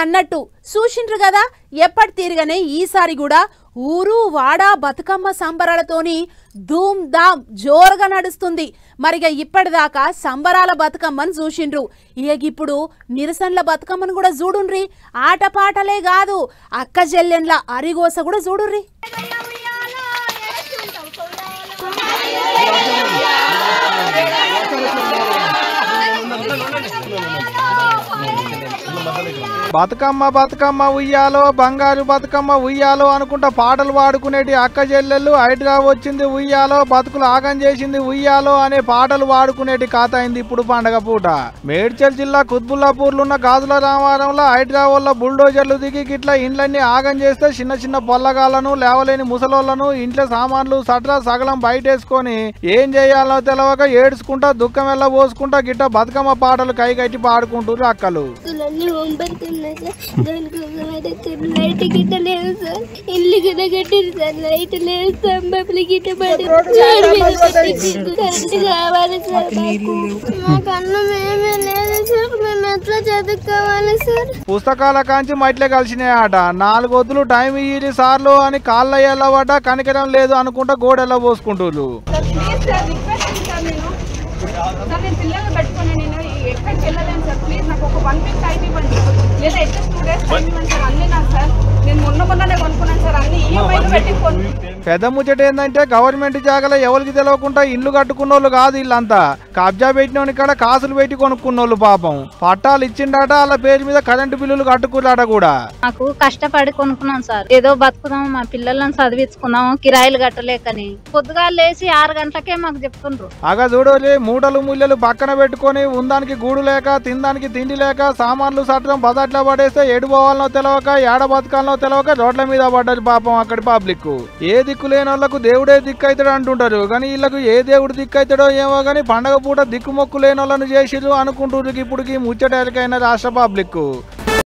అన్నట్టు చూసిండ్రు కదా ఎప్పటి తీరుగానే ఈసారి కూడా ఊరు వాడ బతుకమ్మ సంబరాలతోని ధూమ్ ధామ్ జోరుగా నడుస్తుంది. మరిగా ఇప్పటిదాకా సంబరాల బతుకమ్మను చూసిండ్రు, ఇప్పుడు నిరసనల బతుకమ్మను కూడా చూడుండ్రి. ఆటపాటలే కాదు అక్క చెల్లెండ్ల అరిగోస కూడా చూడుర్రి. బతుకమ్మ బతుకమ్మ ఉయ్యాలో బంగారు బతుకమ్మ ఉయ్యాలో అనుకుంటా పాటలు పాడుకునేటి అక్క చెల్లెళ్ళు హైదరాబాద్ వచ్చింది ఉయ్యాలో, బతుకులు ఆగం చేసింది ఉయ్యాలో అనే పాటలు పాడుకునేటి ఖాత అయింది ఇప్పుడు పండగ పూట. మేడ్చల్ జిల్లా కుత్బుల్లాపూర్లో ఉన్న గాజుల రామారంలో హైదరాబాద్ లో బుల్డోజర్లు దిగి గిట్లా ఇండ్లన్నీ ఆగం చేస్తే చిన్న చిన్న పొల్లగాళ్లను లేవలేని ముసలోళ్లను ఇంట్లో సామాన్లు సట్రా సగలం బయటేసుకొని ఏం చేయాలో తెలవక ఏడ్చుకుంటా దుఃఖం ఎలా పోసుకుంటా గిట్ట బతుకమ్మ పాటలు కైగట్టి పాడుకుంటారు అక్కలు. లైట్ గిట్ట లేదు సార్, ఇల్లు గిట్ట కట్టిరు సార్, లైట్ లేదు, స్తంభాలు గిట్ట పడి కావాలి సార్. మాకు అన్నం ఏమీ లేదు సార్, మేము ఎట్లా చదువుకోవాలి సార్? పుస్తకాల కాంచి మట్లే కలిసినాయట. 4 వద్దులు టైం ఇయ్యి సార్లు అని కాళ్ళ ఎల్లబడ్డ కనికరం లేదు అనుకుంటా గోడెల్ల పోసుకుంటారు. ఎక్కడికి వెళ్ళలేను సార్, ప్లీజ్ నాకు ఒక 1 వీక్ టైం ఇవ్వండి లేదా ఎట్లా 2 డేస్ టైం ఇవ్వండి సార్. అన్నీ నా సార్ నేను మొన్ననే కొనుక్కున్నాను సార్, అన్ని ఈఎంఐలు పెట్టి పెద్ద ముచ్చట ఏంటంటే గవర్నమెంట్ జాగాలో ఎవరికి తెలియకుండా ఇల్లు కట్టుకున్నోళ్ళు కాదు, ఇల్లంతా కబ్జా పెట్టినోని కాడ కాసులు పెట్టి కొనుక్కున్నోళ్ళు. పాపం పట్టాలు ఇచ్చిండట, వాళ్ళ పేరు మీద కరెంటు బిల్లులు కట్టుకున్నాడ కూడా. నాకు కష్టపడి కొనుక్కున్నాం సార్, ఏదో బతుకుదాం మా పిల్లలను చదివించుకుందాం కిరాయిలు కట్టలేకని. పొద్దుగా లేచి 6 గంటలకే మాకు చెప్తుండ్రు. అగా చూడలే మూటలు ముల్లెలు పక్కన పెట్టుకొని ఉందానికి గూడు లేక తినడానికి తిండి లేక సామాన్లు సట్టడం బజాట్లో పడేస్తే ఏడు పోవాలనో తెలవక ఏడ బతకాలనో తెలవక రోడ్ల మీద పడ్డది పాపం అక్కడి పబ్లిక్. ఏ దిక్కు లేని వాళ్ళకు దేవుడే దిక్కు అవుతాడు అంటుంటారు, కానీ వీళ్ళకు ఏ దేవుడు దిక్కు అవుతాడో ఏమో కానీ పండగ పూట దిక్కుమొక్కు లేని వాళ్ళను చేసిరు అనుకుంటున్నారు ఇప్పుడుకి ముచ్చటకైన రాష్ట్ర పబ్లిక్.